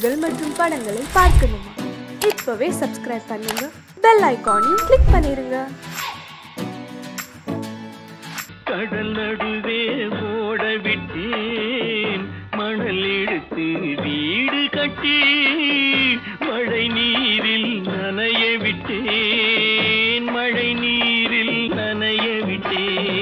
நிகழ்ச்சிகள் மற்றும் படங்களை பார்க்கணுமா? இப்பவே சப்ஸ்கிரைப் பண்ணுங்க, பெல் ஐகானையும் கிளிக் பண்ணிருங்க. கடல் நடுவே ஓட விட்டேன், மணல் எடுத்து வீடு கட்டி மழை நீரில் நனைய விட்டேன், மழை நீரில் நனைய விட்டேன்.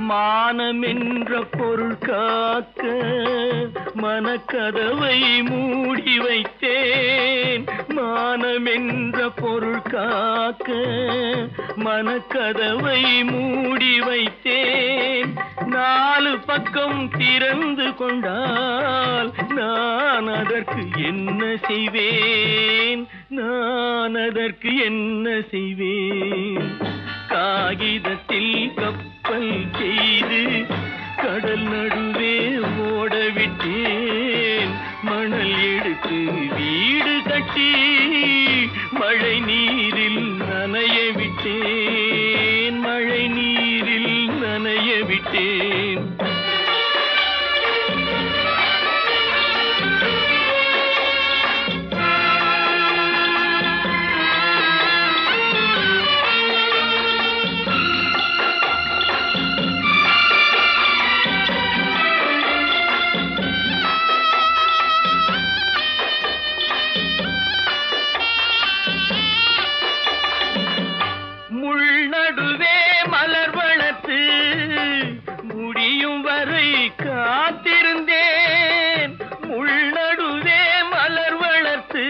மானம் என்ற பொருள் காக்க மனக்கதவை மூடி வைத்தேன், மானம் என்ற பொருள் காக்க மனக்கதவை மூடி வைத்தேன். 4 பக்கம் திறந்து கொண்டால் நான் அதற்கு என்ன செய்வேன், நான் அதற்கு என்ன செய்வேன்? காகிதத்தில் கப்பல் செய்து கடல் நடுவே ஓட விட்டேன், மணல் எடுத்து வீடு கட்டி மழை நீரில் நனைய விட்டேன், மழை நீரில் நனைய விட்டேன். முடியும் வரை காத்திருந்தேன், முள்நடுவே மலர் வளர்த்து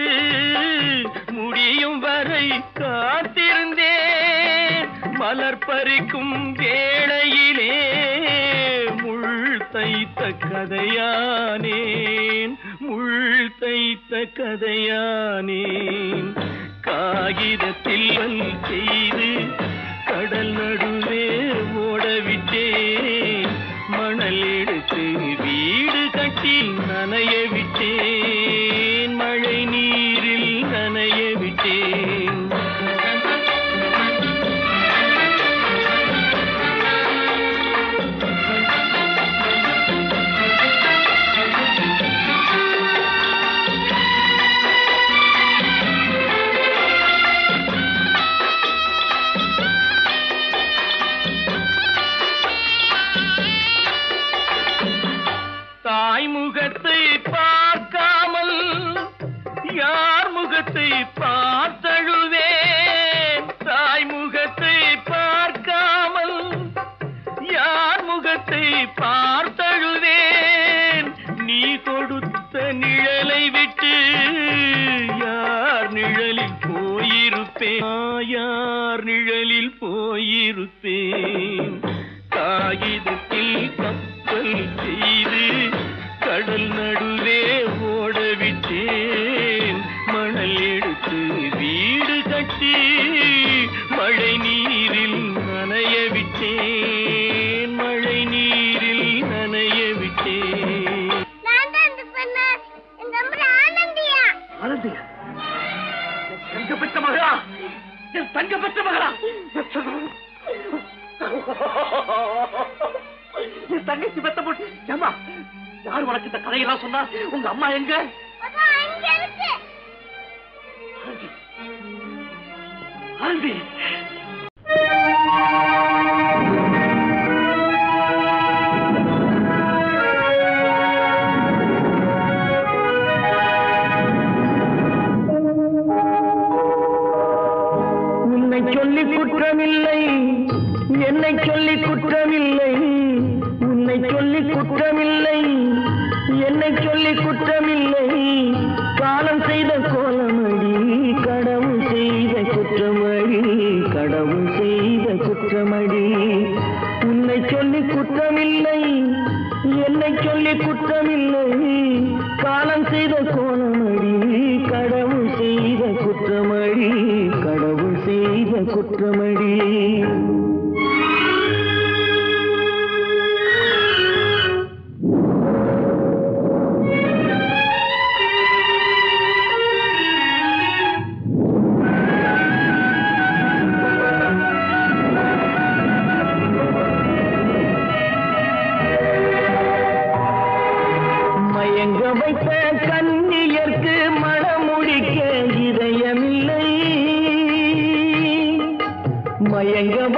முடியும் வரை காத்திருந்தேன். மலர் பறிக்கும் வேளையிலே முள் தைத்த கதையானேன், முள் தைத்த கதையானேன். காகிதத்தில் செய்து கடல் நடுவே ஓட விட்டேன், மணல் எடுத்து வீடு கட்டி நனைய விட்டேன், மழை நீரில் நனைய விட்டேன். முகத்தை பார்க்காமல் யார் முகத்தை பார்த்தழுவேன், தாய் முகத்தை பார்க்காமல் யார் முகத்தை பார்த்தழுவேன். நீ கொடுத்த நிழலை விட்டு யார் நிழலில் போயிருப்பேன், யார் நிழலில் போயிருப்பேன். காகிதத்தில் கப்பல் செய்து கடல் நடுவே ஓட விட்டேன், மணல் எடுத்து வீடு கட்டி மழை நீரில் நனைய விட்டேன், மழை நீரில் நனைய விட்டேன். ஆனந்தியா? தங்க பெற்ற மகளா? என் தங்க பெற்ற மகளா? என் தங்கச்சி பெத்த போட்டு ஏமா யார் உனக்கு இந்த கதையெல்லாம் சொன்னா? உங்க அம்மா எங்க? ஆனந்தி, உன்னை சொல்லி குற்றமில்லை, என்னை சொல்லி குற்றமில்லை, உன்னை சொல்லி குற்றமில்லை, என்னை சொல்லி குற்றமில்லை. காலம் செய்த கோலமடி, கடவுள் செய்த குற்றமடி, கடவுள் செய்த குற்றமடி. உன்னை சொல்லி குற்றமில்லை, என்னை சொல்லி குற்றமில்லை. காலம் செய்த கோலமடி, கடவுள் செய்த குற்றமடி, கடவுள் செய்த குற்றமடி.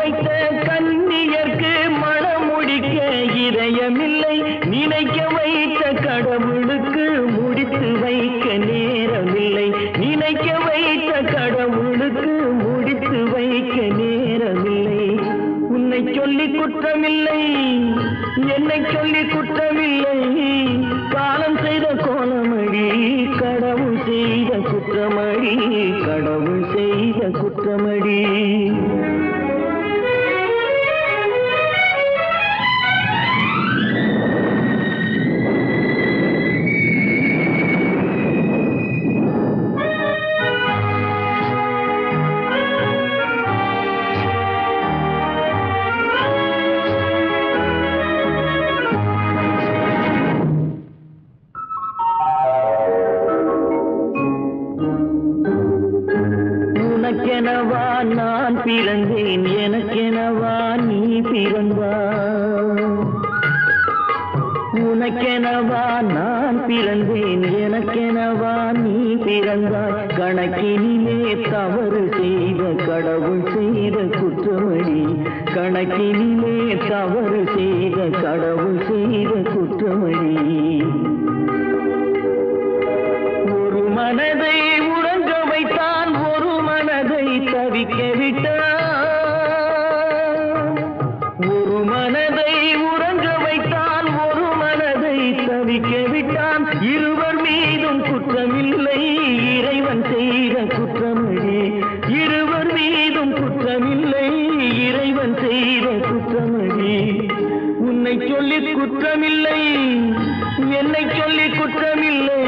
வைத்த கன்னியர்க்கு மனம் முடிக்க இதயமில்லை. நினைக்க வைத்த கடவுளுக்கு முடித்து வைக்க நேரமில்லை. நினைக்க வைத்த கடவுளுக்கு முடித்து வைக்க நேரமில்லை. உன்னை சொல்லி குற்றமில்லை, என்னை சொல்லி குற்றமில்லை. காலம் செய்த கோலமடி, கடவுள் செய்த குற்றமடி, கடவுள் செய்த குற்றமடி. உனக்கெனவா நான் பிறந்தேன், எனக்கெனவா நீ பிறந்தாய். உனக்கெனவா நான் பிறந்தேன், எனக்கெனவா நீ பிறந்தாய். கணக்கினிலே தவறு செய்த கடவுள் செய்த குற்றமடி, கணக்கினிலே தவறு செய்த கடவுள் செய்த குற்றமடி. ஒரு மனதை உறங்க வைத்தான், ஒரு மனதை தவிக்க விட்டான். ஒரு மனதை உறங்க வைத்தான், ஒரு மனதை தவிக்க விட்டான். இருவர் மீதும் குற்றமில்லை, இறைவன் செய்த குற்றமடி. இருவர் மீதும் குற்றமில்லை, இறைவன் செய்த குற்றமடி. உன்னை சொல்லி குற்றமில்லை, என்னை சொல்லி குற்றமில்லை.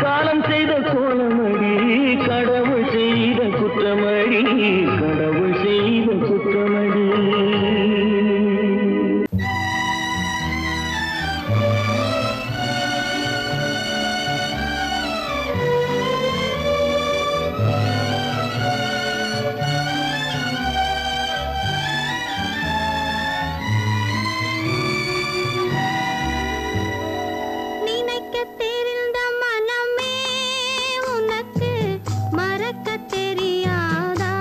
காலம் செய்த கோலமடி, கடவுள் செய்த குற்றமடி, கடவுள் செய்த குற்றமடி. மறக்க தெரியாதா?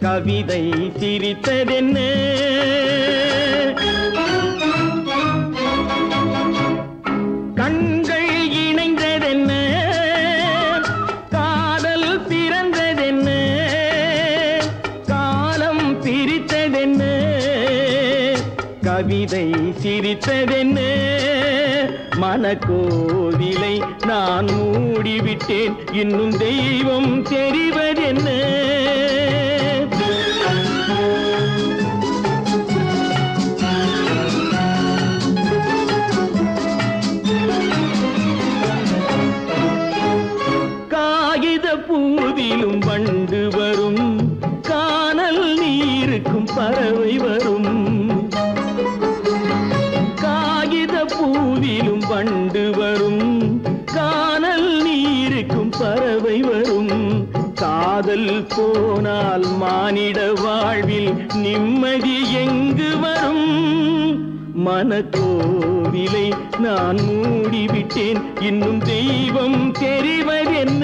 கவிதை சிரித்ததென்ன கண்கள் இணைந்ததென்ன காதல் பிறந்ததென்ன காலம் பிரித்ததென்ன கவிதை சிரித்ததென்ன மனக்கோவிலை நான் மூடிவிட்டேன் இன்னும் தெய்வம் தெரிவதென்ன காகித பூவிலும் வண்டு வரும் கானல் நீருக்கும் பறவை வரும் காகித பூவிலும் வண்டு வரும் கானல் நீருக்கும் பறவை வரும் காதல் போனால் மானிட வாழ்வில் நிம்மதி எங்கு வரும் மனக்கோவிலை நான் மூடிவிட்டேன் இன்னும் தெய்வம் தெரிவதென்ன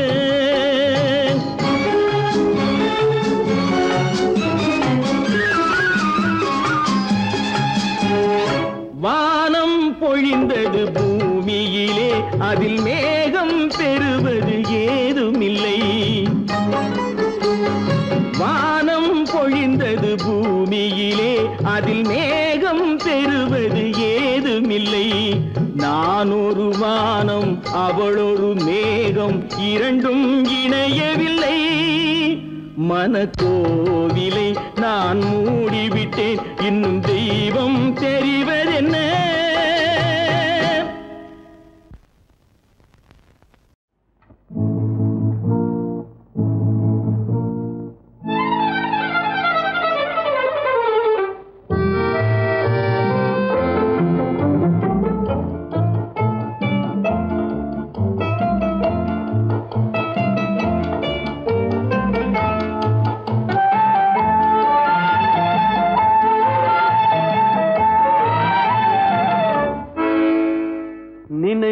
வானம் பொழிந்தது பூமியிலே அதில் மேகம் பெறுவது ஏதுமில்லை வானம் பொழிந்தது பூமியிலே அதில் மேகம் பெறுவது ஏதுமில்லை நான் ஒரு வானம் அவளொரு மேகம் இரண்டும் இணையவில்லை மனக்கோவிலை நான் மூடிவிட்டேன் இன்னும் தெய்வம் தெரிவதென்ன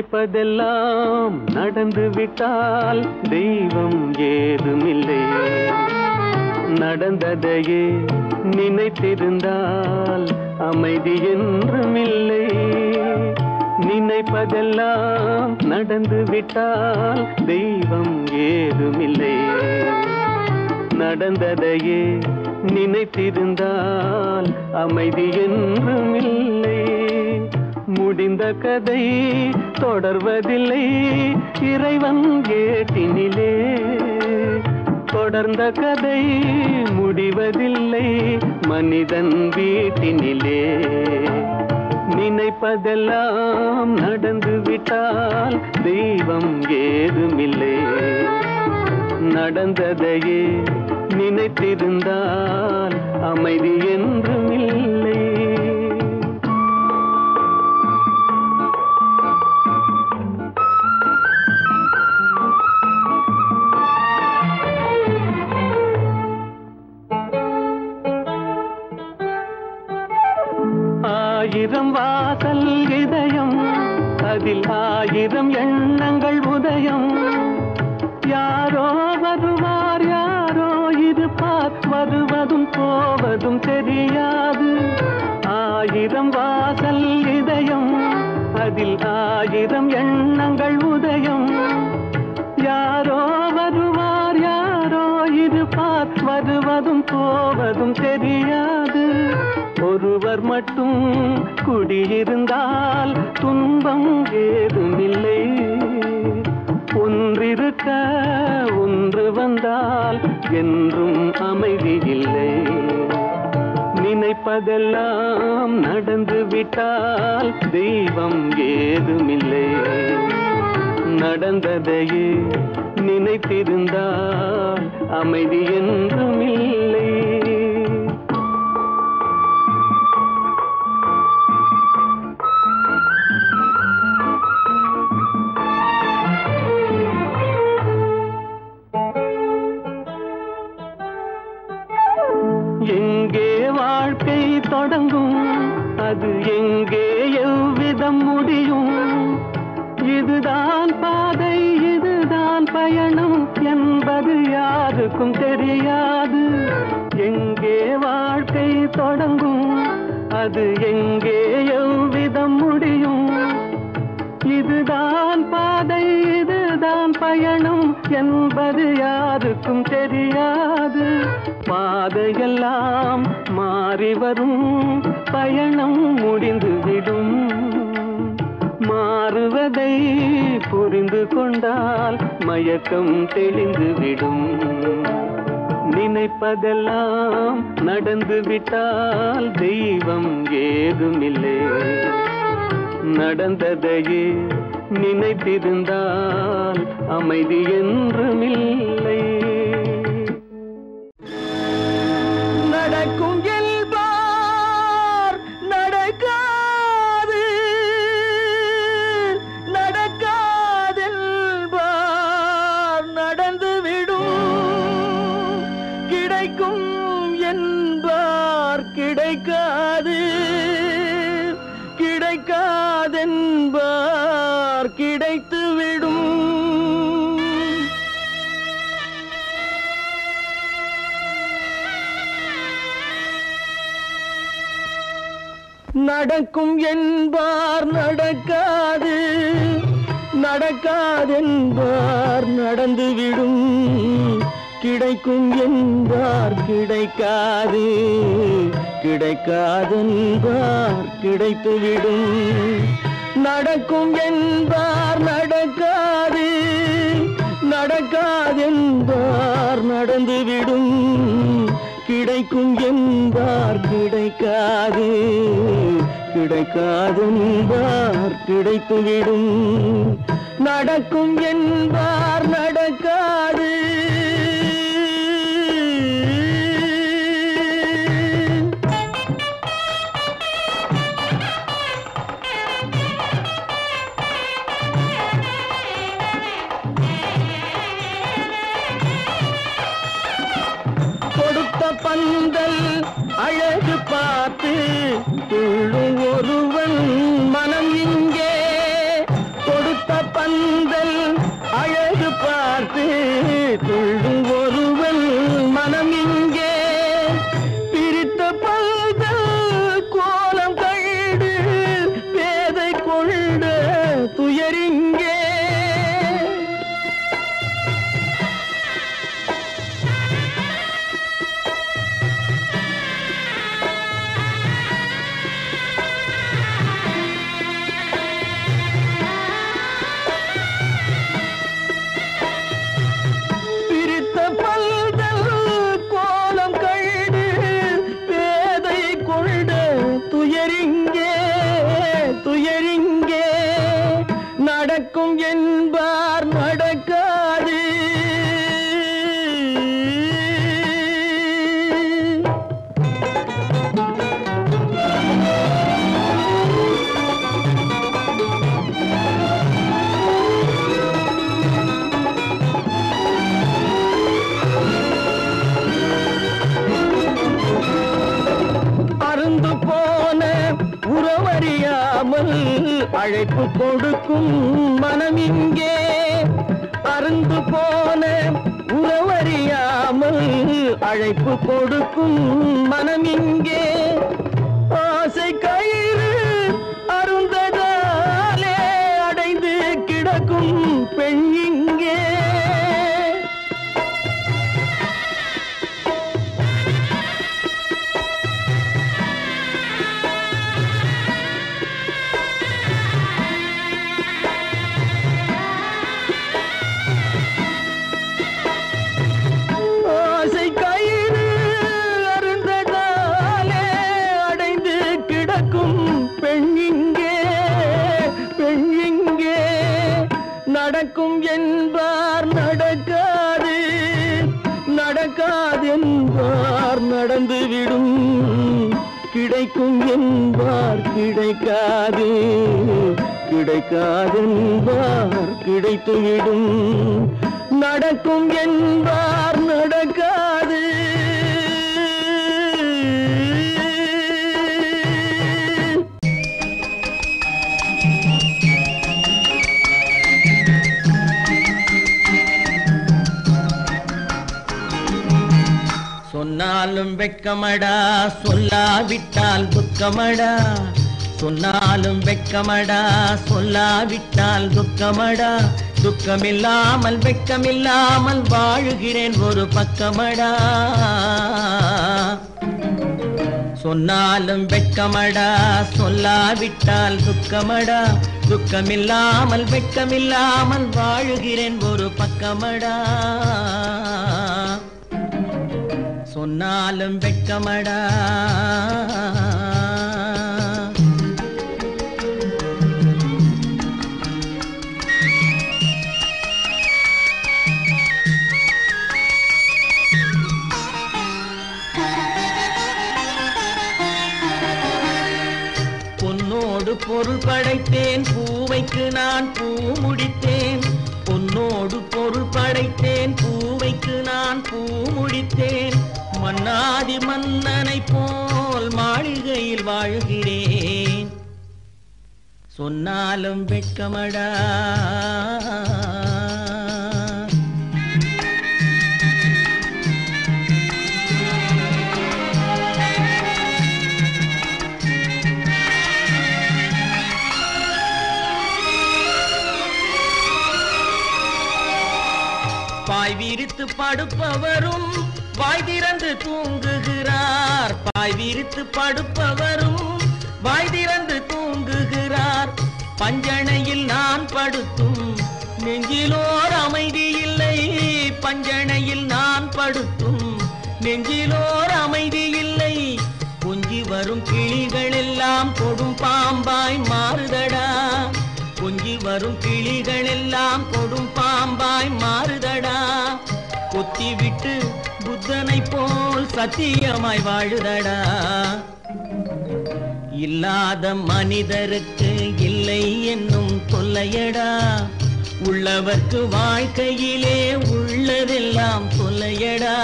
நினைப்பதெல்லாம் நடந்து விட்டால் தெய்வம் ஏதுமில்லை நடந்ததையே நினைத்திருந்தால் அமைதி என்றுமில்லை நினைப்பதெல்லாம் நடந்து விட்டால் தெய்வம் ஏதுமில்லை நடந்ததையே நினைத்திருந்தால் அமைதி என்றுமில்லை முடிந்த கதை தொடர்வதில்லை இறைவன் ஏட்டினிலே தொடர்ந்த கதை முடிவதில்லை மனிதன் வீட்டினிலே நினைப்பதெல்லாம் நடந்து விட்டால் தெய்வம் ஏதுமில்லை நடந்ததையே நினைத்திருந்தால் அமைதி என்றுமில்லை ஆயிரம் வாசல் இதயம் அதில் ஆயிரம் எண்ணங்கள் உதயம் யாரோ வருவார் யாரோ இருப்பார் வருவதும் போவதும் தெரியாது ஆயிரம் வாசல் இதயம் அதில் ஆயிரம் எண்ணங்கள் உதயம் யாரோ வருவார் யாரோ இருப்பார் வருவதும் போவதும் தெரியாது ஒருவர் மட்டும் குடியிருந்தால் துன்பம் ஏதுமில்லை. ஒன்றிருக்க ஒன்று வந்தால் என்றும் அமைதி இல்லை. நினைப்பதெல்லாம் நடந்து விட்டால் தெய்வம் ஏதுமில்லை. நடந்ததையே நினைத்திருந்தால் அமைதி என்றும் இல்லை. எங்கே வாழ்க்கை தொடங்கும், அது எங்கே எவ்விதம் முடியும்? இதுதான் பாதை, இதுதான் பயணம் என்பது யாருக்கும் தெரியாது. எங்கே வாழ்க்கை தொடங்கும், அது எங்கே எவ்விதம் முடியும்? இதுதான் பாதை, இதுதான் பயணம் என்பது யாருக்கும் தெரியாது. பாதையெல்லாம் மாறி வரும், பயணம் முடிந்துவிடும். மாறுவதை புரிந்து கொண்டால் மயக்கம் தெளிந்துவிடும். நினைப்பதெல்லாம் நடந்துவிட்டால் தெய்வம் ஏதுமில்லை. நடந்ததையே நினைத்திருந்தால் அமைதி என்றுமில்லை. நடக்கும் என்பார் நடக்காது, நடக்காதென்பார் நடந்துவிடும். கிடைக்கும் என்பார் கிடைக்காது, கிடைக்காதென்பார் கிடைத்துவிடும். நடக்கும் என்பார் நடக்காது, நடக்காதென்பார் நடந்துவிடும். கிடைக்கும் என்பார் கிடைக்காது, கிடைக்காதென்பார் கிடைத்துவிடும். நடக்கும் என்பார் நடக்காது, நடக்காதென்பார் நடந்துவிடும். கிடைக்கும் என்பார் கிடைக்காது, கிடைக்காதென்பார் கிடைத்துவிடும். நடக்கும் என்பார் நடக்காது. கொடுத்த பந்தல் அழகு பார்த்து துள்ளும் ஒருவன் மனம் இங்கே. கொடுத்த பந்தல் அழகு பார்த்து துள்ளும் ஒருவன் மனம் இங்கே. பிரித்த பந்தல் கோலம் கண்டு பேதை கொண்ட துயரிங்கே. துயரிங்கே நடக்கும் என்பார் நடக்காது. அருந்து போன உறவறியாமல் அழைப்பு கொடுக்கும் மனம் இங்கே. அருந்து போன உறவறியாமல் அழைப்பு கொடுக்கும் மனம் இங்கே. ஆசை கயிறு அருந்ததாலே அடைந்து கிடக்கும் பெண் இங்கே. கிடைக்கும் என்பார் கிடைக்காது, கிடைக்காதென்பார் கிடைத்துவிடும், நடக்கும் என்பார் நடக்காது. சொன்னாலும் வெட்கமடா, சொல்லாவிட்டால் துக்கமடா. சொன்னாலும் வெட்கமடா, சொல்லாவிட்டால் துக்கமடா. துக்கமில்லாமல் வெட்கமில்லாமல் வாழுகிறேன் ஒரு பக்கமடா. சொன்னாலும் வெட்கமடா, சொல்லாவிட்டால் துக்கமடா. துக்கமில்லாமல் வெட்கமில்லாமல் வாழுகிறேன் ஒரு பக்கமடா. சொன்னாலும் வெட்கமடா. பொன்னோடு பொருள் படைத்தேன், பூவைக்கு நான் பூ முடித்தேன். பொன்னோடு பொருள் படைத்தேன், பூவைக்கு நான் பூ முடித்தேன். மன்னாதி மன்னனை போல் மாளிகையில் வாழ்கிறேன். சொன்னாலும் வெட்கமடா. பாய் விரித்து படுப்பவரும் வாய் திறந்து தூங்குகிறார். பாய் விரித்து படுப்பவரும் வாய் திறந்து தூங்குகிறார். பஞ்சணையில் நான் படுத்தும் நெஞ்சிலோர் அமைதி இல்லை. பஞ்சணையில் நான் படுத்தும் நெஞ்சிலோர் அமைதி இல்லை. கொஞ்சி வரும் கிளிகள் எல்லாம் கொடும் பாம்பாய் மாறுதடா. கொஞ்சி வரும் கிளிகள் எல்லாம் கொடும் பாம்பாய் மாறுதடா. கொத்தி விட்டு புத்தனை போல் சத்தியமாய் வாழுதடா. இல்லாத மனிதருக்கு இல்லை என்னும் தொல்லையடா. உள்ளவர்க்கு வாழ்க்கையிலே உள்ளதெல்லாம் தொல்லையடா.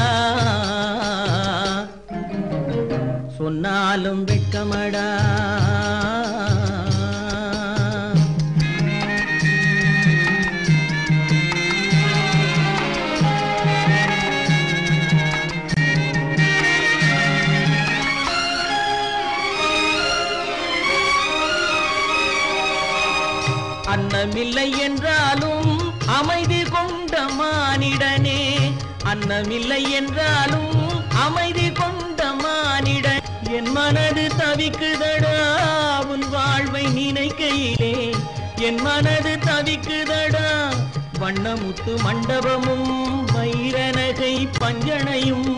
சொன்னாலும் வெட்கமடா. அன்னமில்லை என்றாலும் அமைதி கொண்ட மானிடனே. அன்னமில்லை என்றாலும் அமைதி கொண்ட மானிடன். என் மனது தவிக்குதடா உன் வாழ்வை நினைக்கையிலே. என் மனது தவிக்குதடா. வண்ணமுத்து மண்டபமும் வைரநகை பஞ்சனையும்.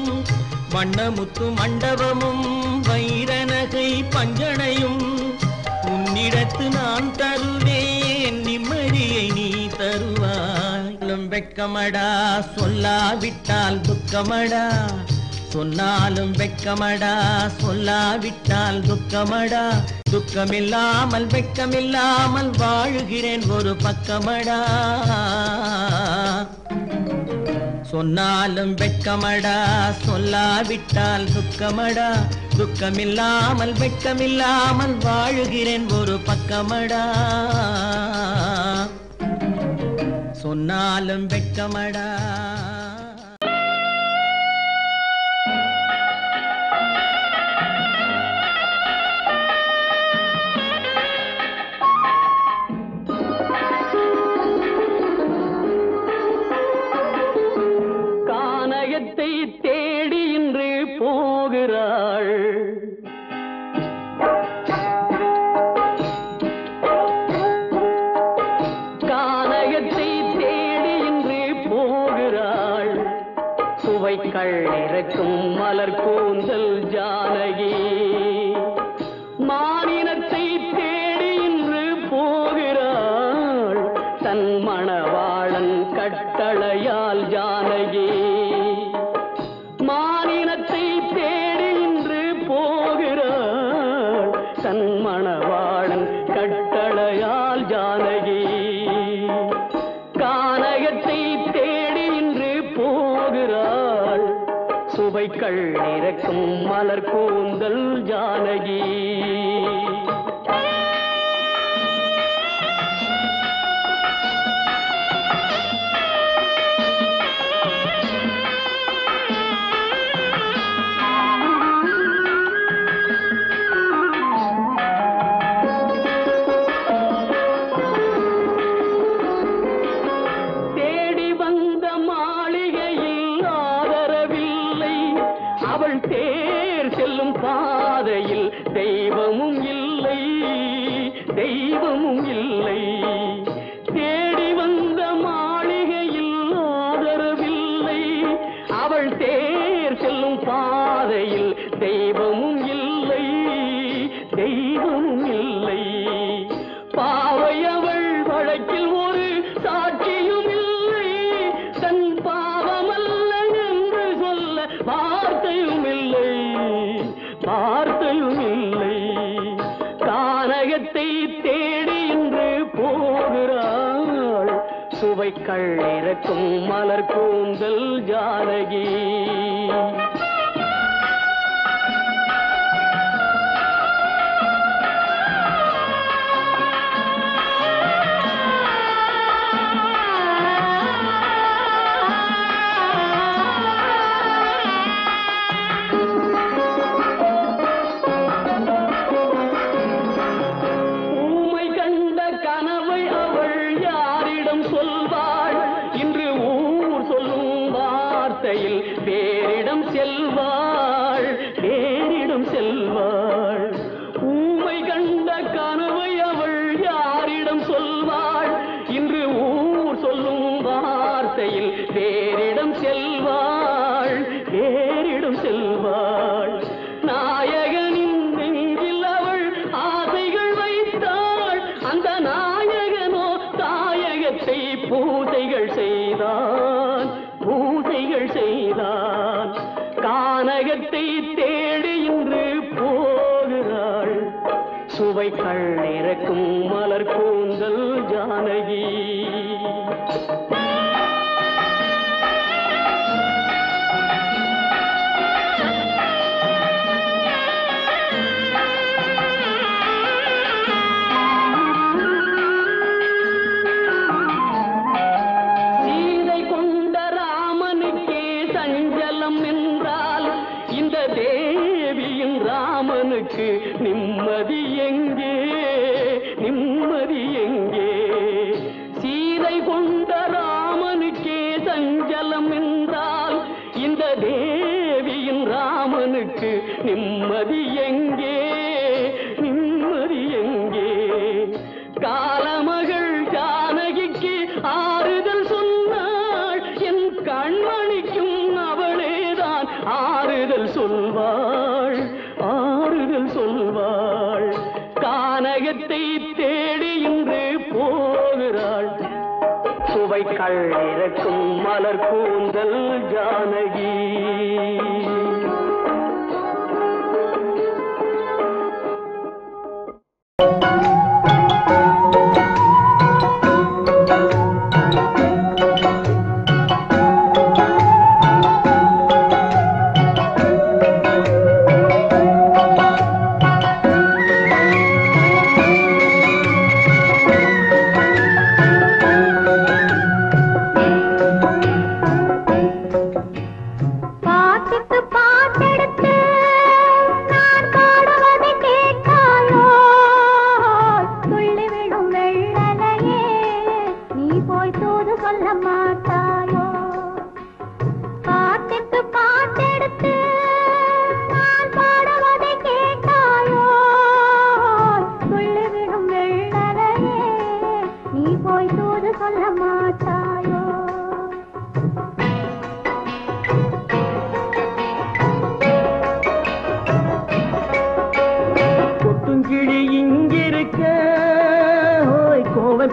வண்ணமுத்து மண்டபமும் வைரநகை பஞ்சனையும். உன்னிடத்து நான் தருவேன், நிம்மதியை நீ தருவாய். வெட்கமடா, சொல்லாவிட்டால் துக்கமடா. சொன்னாலும் வெட்கமடா, சொல்லாவிட்டால் துக்கமடா. துக்கமில்லாமல் வெட்கமில்லாமல் வாழுகிறேன் ஒரு பக்கமடா. சொன்னாலும் வெட்கமடா, சொல்லாவிட்டால் துக்கமடா. துக்கமில்லாமல் வெட்கமில்லாமல் வாழுகிறேன் ஒரு பக்கமடா. சொன்னாலும் வெட்கமடா. கானகத்தை தேடி இன்று போகிறாள். கானகத்தை தேடி இன்று போகிறாள். மணவாளன் கட்டளையால் ஜானகி கானகத்தை தேடி இன்று போகிறாள் சுவைக்கள் இறக்கும் மலர் கூந்தல் ஜானகி சுவைக்கள் இறக்கும் மலர் கூந்தல் ஜானகி சுவைக்கள் இறக்கும் மலர் கூந்தல் ஜானகி சீதை கொண்ட ராமனுக்கே சஞ்சலம் என்றால் இந்த தேவியின் ராமனுக்கு நிம்மதி எங்கே நிம்மதி எங்கே சீதை கொண்ட ராமனுக்கே சஞ்சலம் என்றால் இந்த தேவியின் ராமனுக்கு நிம்மதி எங்கே நிம்மதி எங்கே காலமகள் ஜானகிக்கு ஆறுதல் சொன்னாள் என் கண்மணிக்கும் அவளேதான் ஆறுதல் சொல்வாள் ஆறுதல் சொல்வாள் கானகத்தை தேடி இன்று போகிறாள் சுவைக்கள் இறக்கும் மலர் கூந்தல் ஜானகி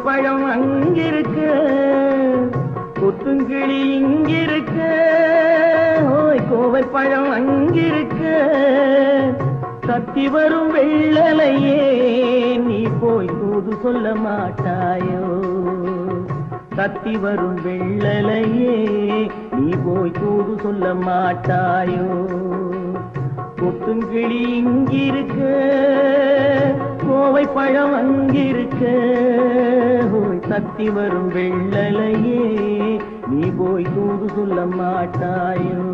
பழம் அங்கிருக்கு கொத்துங்கிளி இங்கிருக்கு கோவை பழம் அங்கிருக்கு தத்தி வரும் வெள்ளலையே தூது சொல்ல மாட்டாயோ தத்தி வரும் வெள்ளலையே நீ போய் தூது சொல்ல மாட்டாயோ கொட்டுங்கிளி இங்கிருக்க கோவை பழம் அங்கிருக்க தத்தி வரும் வெள்ளலையே நீ போய் தூது சொல்ல மாட்டாயோ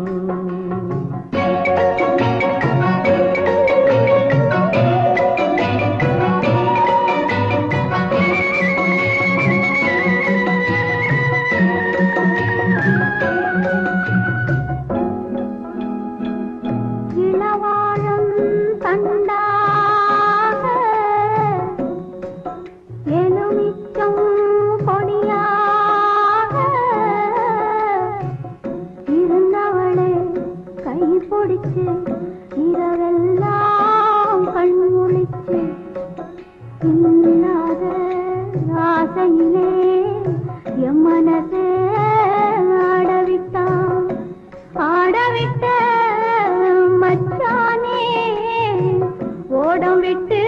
இரவெல்லாம் கண்முழிச்சு இல்லாத ஆசையிலே என் மனசே ஆடவிட்ட மச்சானே ஓடம் விட்டு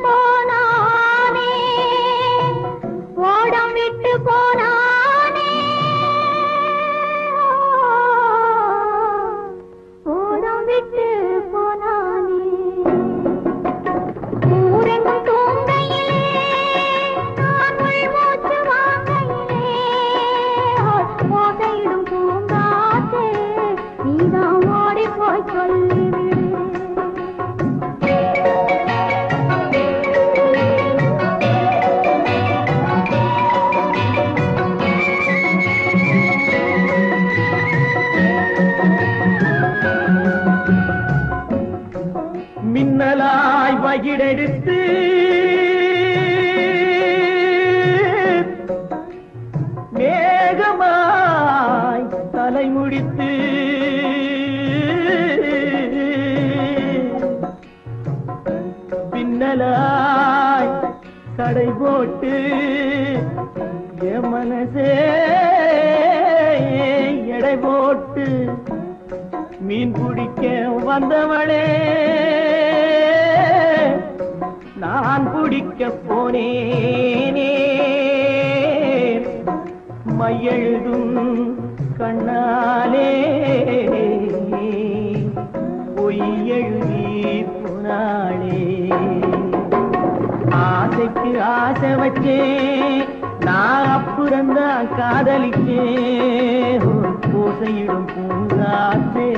போனானே ஓடம் விட்டு போனானே ஓடம் விட்டு போனானே ஊரெங்கும் தூங்கையிலே நான் உள்மூச்சு வாங்கையிலே ஓசையிடும் பூங்காற்றே நீதான் ஓடி போய் சொல்லிவிடு மின்னலாய் வகிடெடுத்து மேகமாய் தலைமுடித்து பின்னலாய் கடை போட்டு என் மனசே எடை போட்டு மீன் பிடிக்க வந்தவளே நான் பிடிக்க போனேனே மையெழுதும் கண்ணாலே பொய் எழுதி போனாளே ஆசைக்கு ஆசை வச்சே நான் அப்புறந்தான் காதலிச்சேன் ஓசையிடும் பூங்காற்றே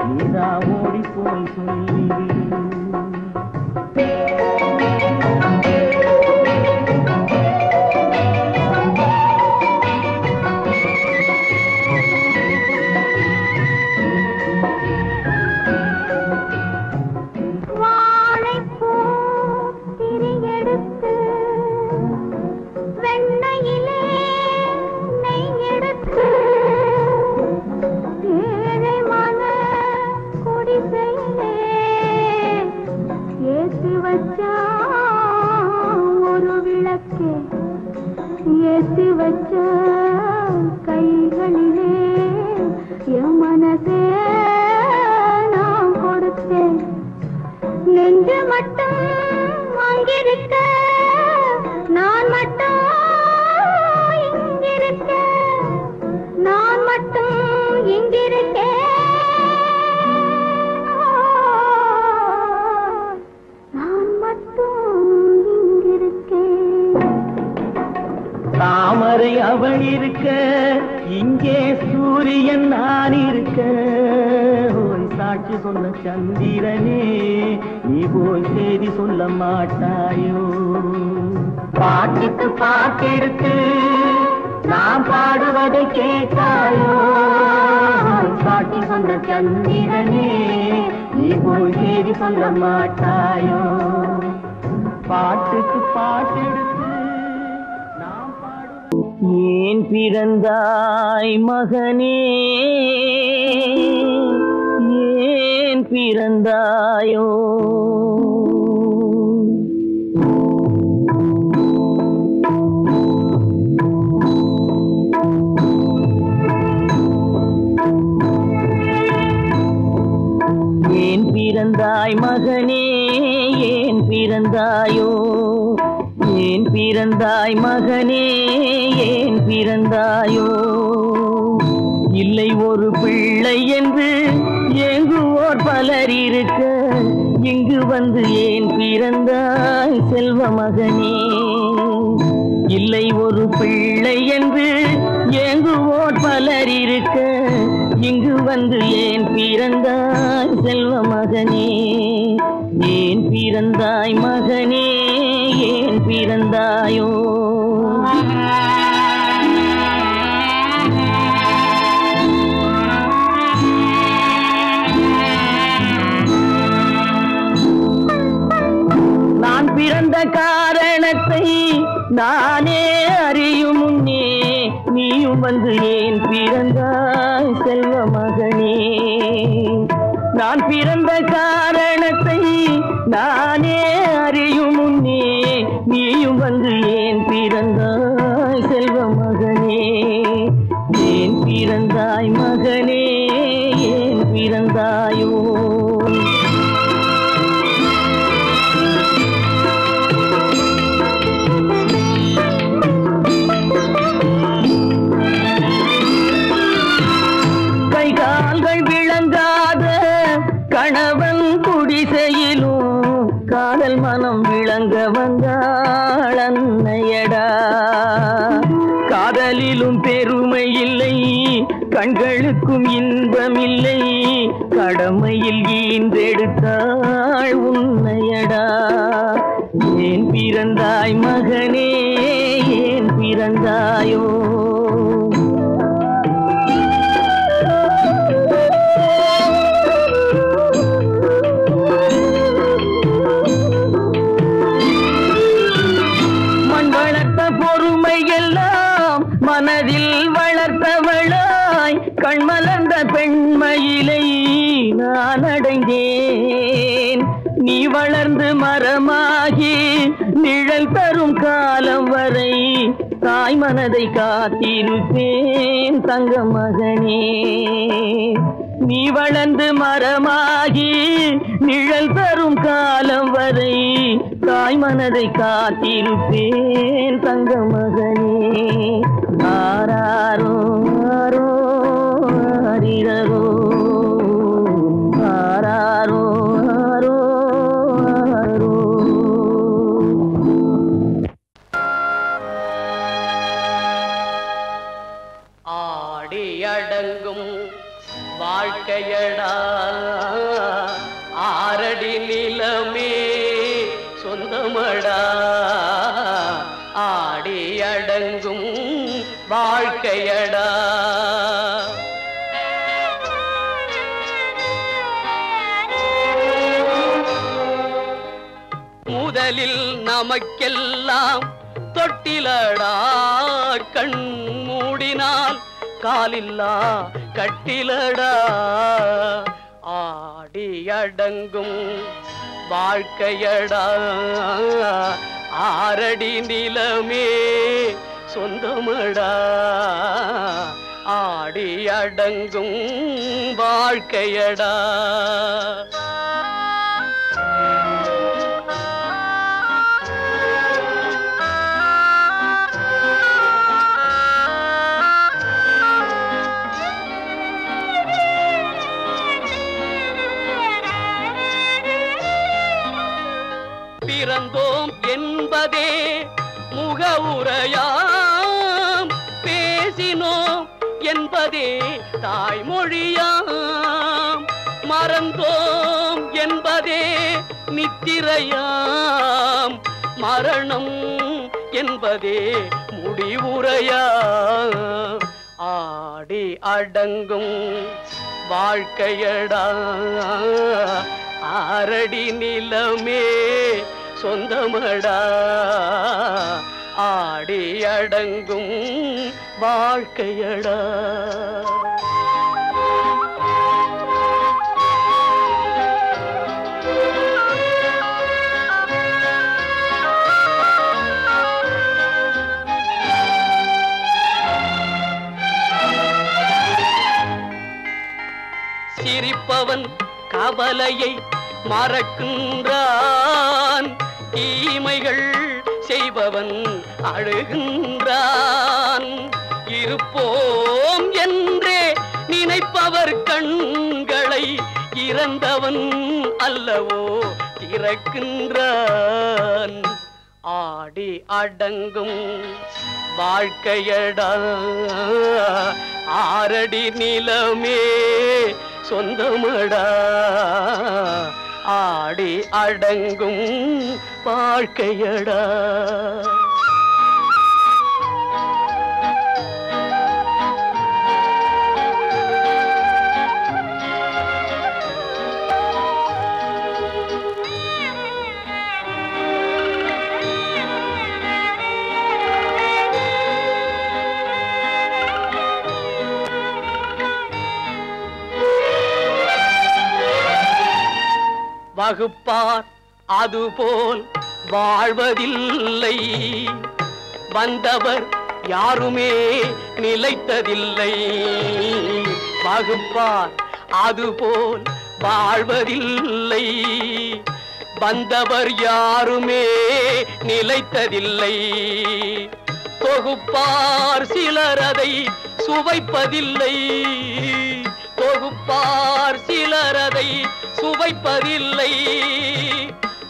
நீதான் ஓடி போய் சொல்லிவிடு ஏத்தி வச்ச கைகளிலே என் மனசே நான் கொடுத்தேன் நெஞ்சு மட்டும் அங்கிருக்க நான் மட்டும் இங்கிருக்க நான் மட்டும் இங்கிருக்கேன் தாமரை அவள் இருக்க இங்கே சூரியன் நான் இருக்க சாட்சி சொன்ன சந்திரனே நீ போய் செய்தி சொல்ல மாட்டாயோ பாட்டுக்கு பாட்டெடுத்து நான் பாடுவதை கேட்டாயோ சாட்சி சொன்ன சந்திரனே நீ போய் செய்தி சொல்ல மாட்டாயோ பாட்டுக்கு பாட்டெடுத்து ஏன் பிறந்தாய் மகனே ஏன் பிறந்தாயோ ஏன் பிறந்தாய் மகனே ஏன் பிறந்தாயோ ஏன் பிறந்தாய் மகனே ஏன் பிறந்தாயோ இல்லை ஒரு பிள்ளை என்று ஏங்குவோர் பலர் இருக்க இங்கு வந்து ஏன் பிறந்தாய் செல்வ மகனே இல்லை ஒரு பிள்ளை என்று ஏங்குவோர் பலர் இருக்க இங்கு வந்து ஏன் பிறந்தாய் செல்வ மகனே ஏன் பிறந்தாய் மகனே ஏன் பிறந்தாயோ நான் பிறந்த காரணத்தை நானே அறியும் முன்னே நீயும் வந்து ஏன் பிறந்தாய் செல்வ மகனே நான் பிறந்த காரணத்தை நானே அறியும் முன்னே நீயும் வந்து ஏன் பிறந்தாய் செல்வ மகனே ஏன் பிறந்தாய் மகனே ஏன் பிறந்தாயோ கணவன் குடிசையிலும் காதல் மனம் விளங்க வந்தாள் அன்னையடா காதலிலும் பெருமை இல்லை கண்களுக்கும் இன்பம் இல்லை கடமையில் ஈன்றெடுத்தாள் உன்னையடா ஏன் பிறந்தாய் மகனே ஏன் பிறந்தாயோ மனதில் வளர்த்தவளாய் கண்மலர்ந்த பெண்மயிலை நான் அடைந்தேன் நீ வளர்ந்து மரமாகி நிழல் தரும் காலம் வரை தாய் மனதை காத்திருப்பேன் தங்க மகனே நீ வளர்ந்து மரமாகி நிழல் தரும் காலம் வரை தாய் மனதை காத்திருப்பேன் தங்க மகனே ஆராரோ ஆரோ ஆரிரரோ ஆராரோ ஆரோ ஆரோ ஆடி அடங்கும் வாழ்க்கையடா ஆரடி நிலமே சொந்தமடா ஆடி அடங்கும் வாழ்க்கையடா முதலில் நமக்கெல்லாம் தொட்டிலடா கண் மூடினால் காலில்லா கட்டிலடா ஆடி அடங்கும் வாழ்க்கையடா ஆரடி நிலமே சொந்தமடா ஆடி அடங்கும் வாழ்க்கையடா பிறந்தோம் என்பதே முகவுரையாம் பேசினோம் என்பதே தாய்மொழியாம் மறந்தோம் என்பதே நித்திரையாம் மரணம் என்பதே முடிவுரையாம் ஆடி அடங்கும் வாழ்க்கையடா ஆரடி நிலமே சொந்தமடா ஆடி அடங்கும் வாழ்க்கையடா சிரிப்பவன் கவலையை மறக்கின்றான் தீமைகள் செய்வ வாழ்பவன் அழுகின்றான். இருப்போம் என்றே நினைப்பவர் கண்களை இறந்தவன் அல்லவோ திறக்கின்றான். ஆடி அடங்கும் வாழ்க்கையடா ஆரடி நிலமே சொந்தமடா. ஆடி அடங்கும் வாழ்க்கையடா. வகுப்பார் அதுபோல் வாழ்வதில்லை. வந்தவர் யாருமே நிலைத்ததில்லை. வகுப்பார் அதுபோல் வாழ்வதில்லை. வந்தவர் யாருமே நிலைத்ததில்லை. தொகுப்பார் சிலர் அதை சுவைப்பதில்லை. தொகுப்பார் சிலர் அதை சுவைப்பதில்லை.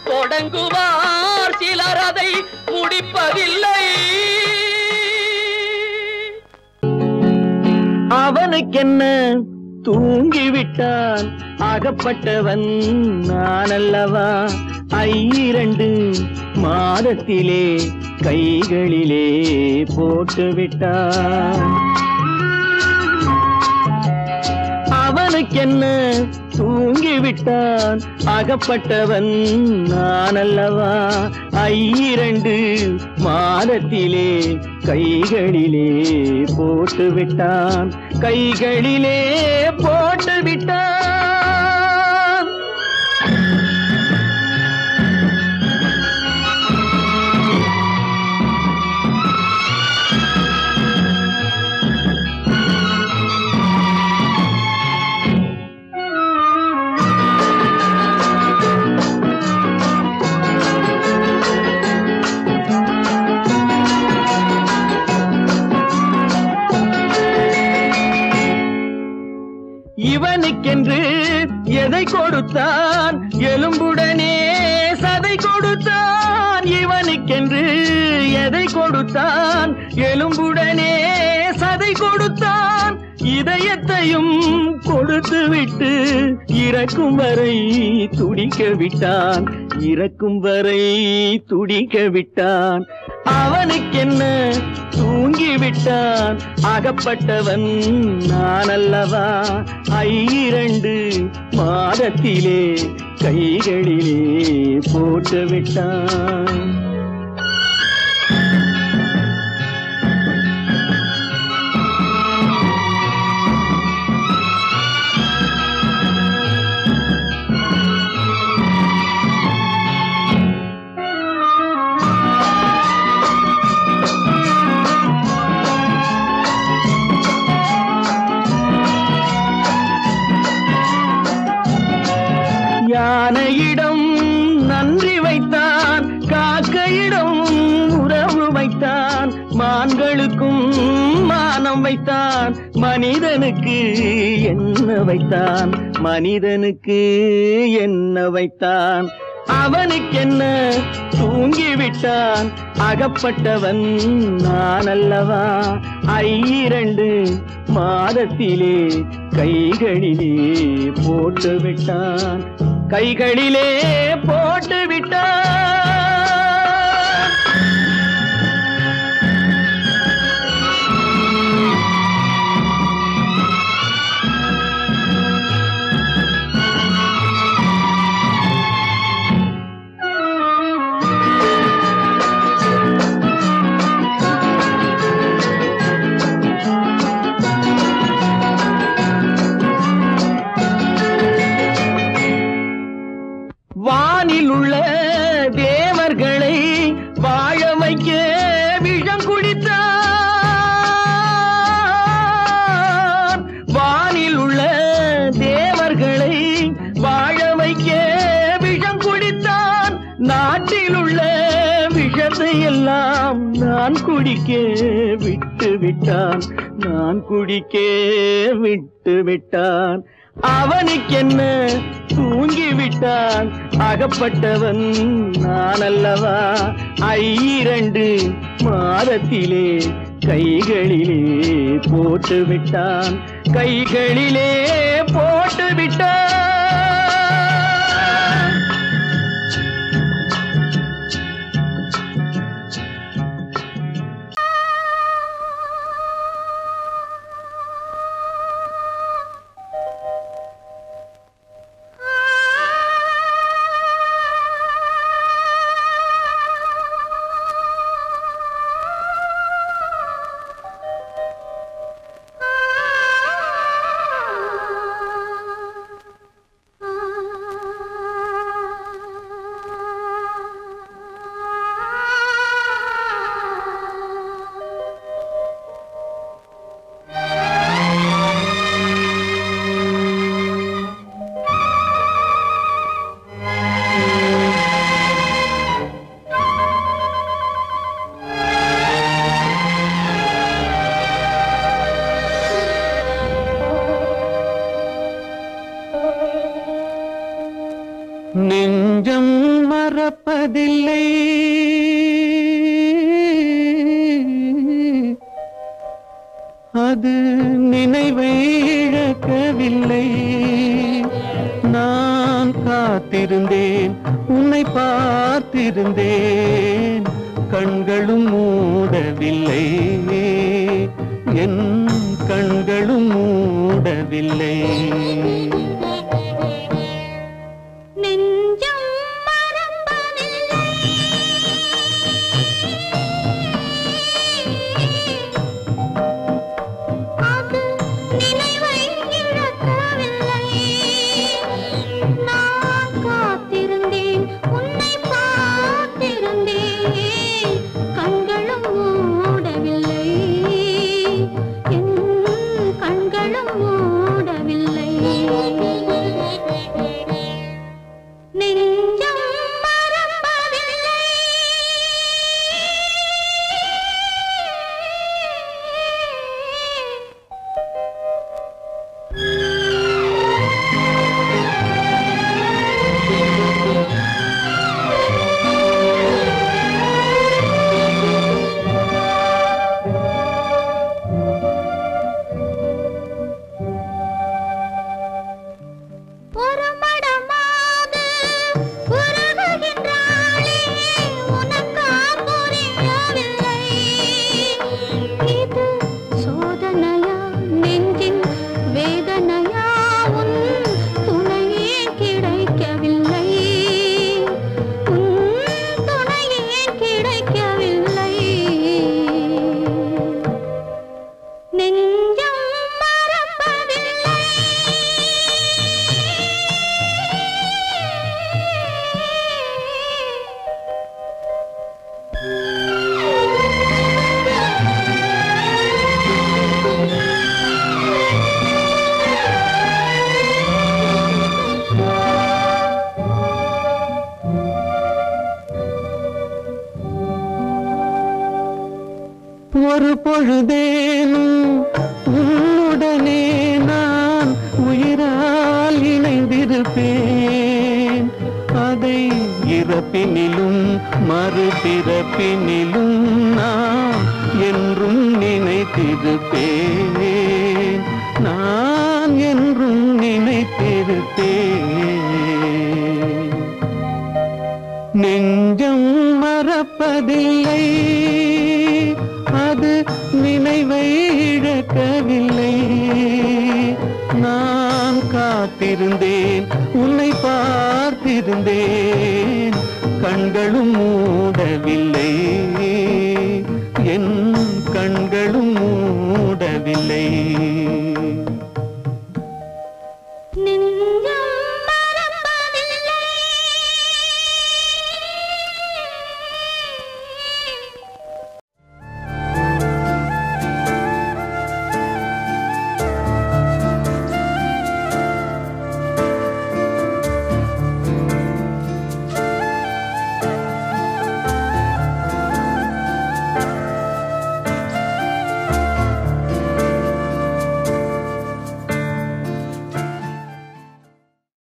தொடங்குவார் சிலர் அதை முடிப்பதில்லை. அவனுக்கென்ன தூங்கிவிட்டான் அகப்பட்டவன் நான் அல்லவா. 2 மாதத்திலே கைகளிலே போட்டுவிட்டான். அவனுக்கென்ன தூங்கிவிட்டான் அகப்பட்டவன் நான் அல்லவா. 2 மாதத்திலே கைகளிலே போட்டுவிட்டான். கைகளிலே போட்டுவிட்டான். இவனுக்கென்று எதை கொடுத்தான் எலும்புடனே சதை கொடுத்தான். இவனுக்கென்று எதை கொடுத்தான் எலும்புடனே சதை கொடுத்தான். இதயத்தையும் கொடுத்து விட்டு இறக்கும் வரை துடிக்க விட்டான். இறக்கும் வரை துடிக்க விட்டான். அவனுக்கென்ன தூங்கிவிட்டான் அகப்பட்டவன் நான் அல்லவா. 2 மாதத்திலே கைகளிலே போட்டுவிட்டான். யானையிடம் நன்றி வைத்தான், காக்கையிடம் உறவு வைத்தான், மான்களுக்கும் மானம் வைத்தான், மனிதனுக்கு என்ன வைத்தான், மனிதனுக்கு என்ன வைத்தான். அவனுக்கென்ன தூங்கிவிட்டான் அகப்பட்டவன் நான் அல்லவா. 2 மாதத்திலே கைகளிலே போட்டுவிட்டான். கைகளிலே போட்டுவிட்டான். வானில் உள்ள தேவர்களை வாழ வைக்க விஷம் குடித்தான். வானில் உள்ள தேவர்களை வாழ வைக்க விஷம் குடித்தான். நாட்டில் உள்ள விஷத்தை எல்லாம் நான் குடிக்க விட்டு விட்டான், நான் குடிக்க விட்டு விட்டான். அவனுக்கென்ன தூங்கி விட்டான், அகப்பட்டவன் நான் அல்லவா. 2 மாதத்திலே கைகளிலே போட்டு விட்டான், கைகளிலே போட்டு விட்டான். நெஞ்சம் மறப்பதில்லை, அது நினைவை இழக்கவில்லை. நான் காத்திருந்தேன், உன்னை பார்த்திருந்தேன், கண்களும் மூடவில்லை, என் கண்களும் மூடவில்லை. ஒரு பொழுதேனும் உன்னுடனே நான் உயிரால் இணைந்திருப்பேன். அதை இறப்பினிலும் மறுபிறப்பினிலும் நான் என்றும் நினைத்திருப்பேன், நான் என்றும் நினைத்திருப்பேன். நெஞ்சம் மறப்பதில்லை, அது நினைவை இழக்கவில்லை. நான் காத்திருந்தேன், உன்னை பார்த்திருந்தேன், கண்களும் மூடவில்லை, என் கண்களும் மூடவில்லை. நெஞ்ச